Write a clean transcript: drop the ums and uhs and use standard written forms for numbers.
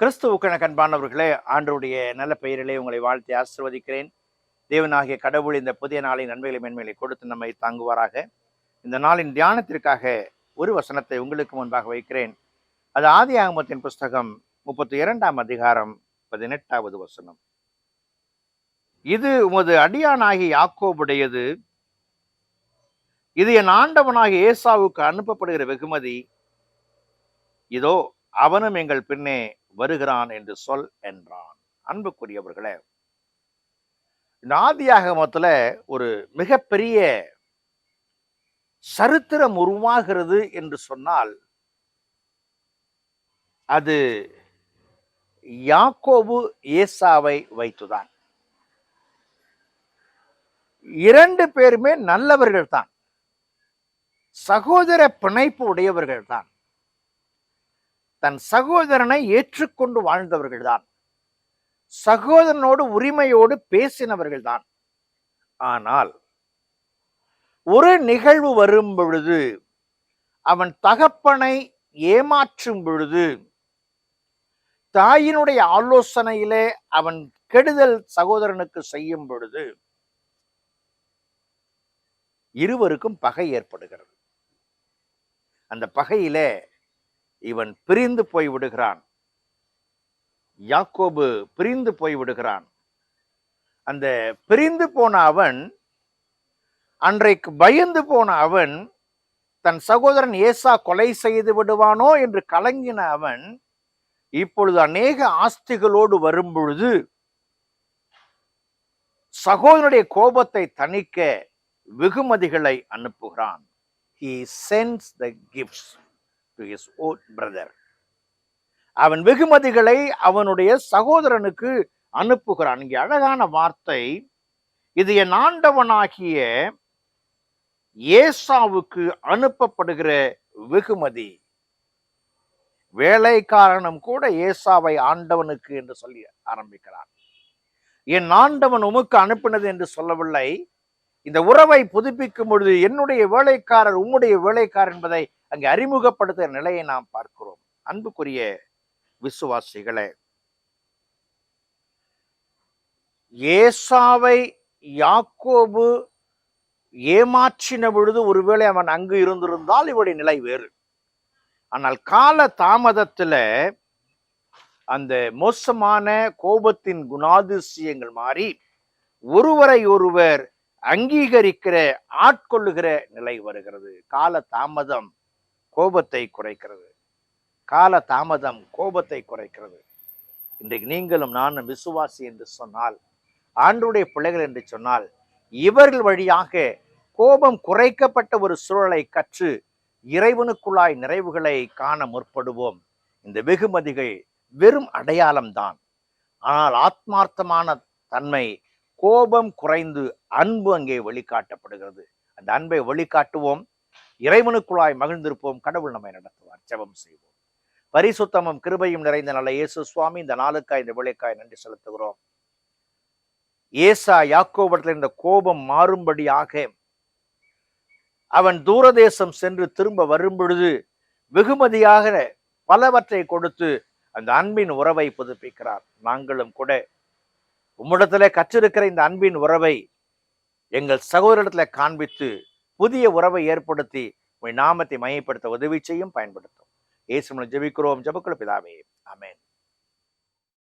கிறிஸ்துவுக்கு அன்பானவர்களே, ஆண்டவருடைய நல்ல பெயரிலே உங்களை வாழ்த்தி ஆசீர்வதிக்கிறேன். தேவனாகிய கடவுள் இந்த புதிய நாளின் நன்மைகளை மேன்மைகளை கொடுத்து நம்மை தாங்குவாராக. இந்த நாளின் தியானத்திற்காக ஒரு வசனத்தை உங்களுக்கு முன்பாக வைக்கிறேன். அது ஆதியாகமத்தின் புஸ்தகம் 32ஆம் அதிகாரம் 18வது வசனம். இது உமது அடியானாகிய யாக்கோபுடையது, இது என் ஆண்டவனாகிய ஏசாவுக்கு அனுப்பப்படுகிற வெகுமதி. இதோ அவனும் எங்கள் பின்னே வருகிறான் என்று சொல் என்றான். அன்புக்குரியவர்களே, இந்த ஆதியாகமத்துல ஒரு மிகப்பெரிய சரித்திரம் உருவாகிறது என்று சொன்னால் அது யாக்கோபு ஏசாவை வைத்துதான். இரண்டு பேருமே நல்லவர்கள் தான், சகோதர பிணைப்பு உடையவர்கள் தான், தன் சகோதரனை ஏற்றுக்கொண்டு வாழ்ந்தவர்கள் தான், சகோதரனோடு உரிமையோடு பேசினவர்கள் தான். ஆனால் ஒரு நிகழ்வு வரும் பொழுது, அவன் தகப்பனை ஏமாற்றும் பொழுது, தாயினுடைய ஆலோசனையிலே அவன் கெடுதல் சகோதரனுக்கு செய்யும் பொழுது இருவருக்கும் பகை ஏற்படுகிறது. அந்த பகையிலே இவன் பிரிந்து போய் விடுகிறான். யாக்கோபு பிரிந்து போய் விடுகிறான். அந்த பிரிந்து போன அவன், அன்றைக்கு பயந்து போன அவன், தன் சகோதரன் ஏசா கொலை செய்து விடுவானோ என்று கலங்கின அவன், இப்பொழுது அநேக ஆஸ்திகளோடு வரும் பொழுது சகோதரனுடைய கோபத்தை தணிக்க வெகுமதிகளை அனுப்புகிறான். He sends the gifts to his own brother. அவன் வெகுமதிகளை அவனுடைய சகோதரனுக்கு அனுப்புகிறான். இங்கே அழகான வார்த்தை, இது என் ஆண்டவனாகிய ஏசாவுக்கு அனுப்பப்படுகிற வெகுமதி. வேலைக்காரனும் கூட ஏசாவை ஆண்டவனுக்கு என்று சொல்லி ஆரம்பிக்கிறான். என் ஆண்டவன் உமக்கு அனுப்பினது என்று சொல்லவில்லை. இந்த உறவை புதுப்பிக்கும் பொழுது என்னுடைய வேலைக்காரர் உம்முடைய வேலைக்காரர் என்பதை அங்கே அறிமுகப்படுத்துகிற நிலையை நாம் பார்க்கிறோம். அன்புக்குரிய விசுவாசிகளே, ஏசாவை யாக்கோபு ஏமாற்றின பொழுது ஒருவேளை அவன் அங்கு இருந்திருந்தால் இவருடைய நிலை வேறு. ஆனால் கால தாமதத்துல அந்த மோசமான கோபத்தின் குணாதிசயங்கள் மாறி ஒருவரை ஒருவர் அங்கீகரிக்கிற ஆட்கொள்ளுகிற நிலை வருகிறது. கால தாமதம் கோபத்தை குறைக்கிறது. கால தாமதம் கோபத்தை குறைக்கிறது. இன்றைக்கு நீங்களும் நானும் விசுவாசி என்று சொன்னால், ஆண்டவருடைய பிள்ளைகள் என்று சொன்னால், இவர்கள் வழியாக கோபம் குறைக்கப்பட்ட ஒரு சூழலை கற்று இறைவனுக்குள்ளாய் நிறைவுகளை காண முற்படுவோம். இந்த வெகுமதிகள் வெறும் அடையாளம்தான். ஆனால் ஆத்மார்த்தமான தன்மை, கோபம் குறைந்து அன்பு அங்கே வெளிக்காட்டப்படுகிறது. அந்த அன்பை வெளிக்காட்டுவோம். இறைவனுக்குள்ளாய் மகிழ்ந்திருப்போம். கடவுள் நம்மை நடத்துவார். ஜெபம் செய்வோம். பரிசுத்தமும் கிருபையும் நிறைந்த நல்ல இயேசு சுவாமி, இந்த நாளுக்காய் இந்த விளைக்காய் நன்றி செலுத்துகிறோம். ஏசா யாக்கோபத்தில் இந்த கோபம் மாறும்படியாக அவன் தூரதேசம் சென்று திரும்ப வரும் பொழுது வெகுமதியாக பலவற்றை கொடுத்து அந்த அன்பின் உறவை புதுப்பிக்கிறார். நாங்களும் கூட உம்மிடத்துல கற்றிருக்கிற இந்த அன்பின் உறவை எங்கள் சகோதரத்துல காண்பித்து புதிய உறவை ஏற்படுத்தி உங்கள் நாமத்தை மையப்படுத்த உதவி செய்யும், பயன்படுத்தும். இயேசுவின் ஜெபிக்கிறோம். ஜெபக்குள்ள பிதாவே, ஆமென்.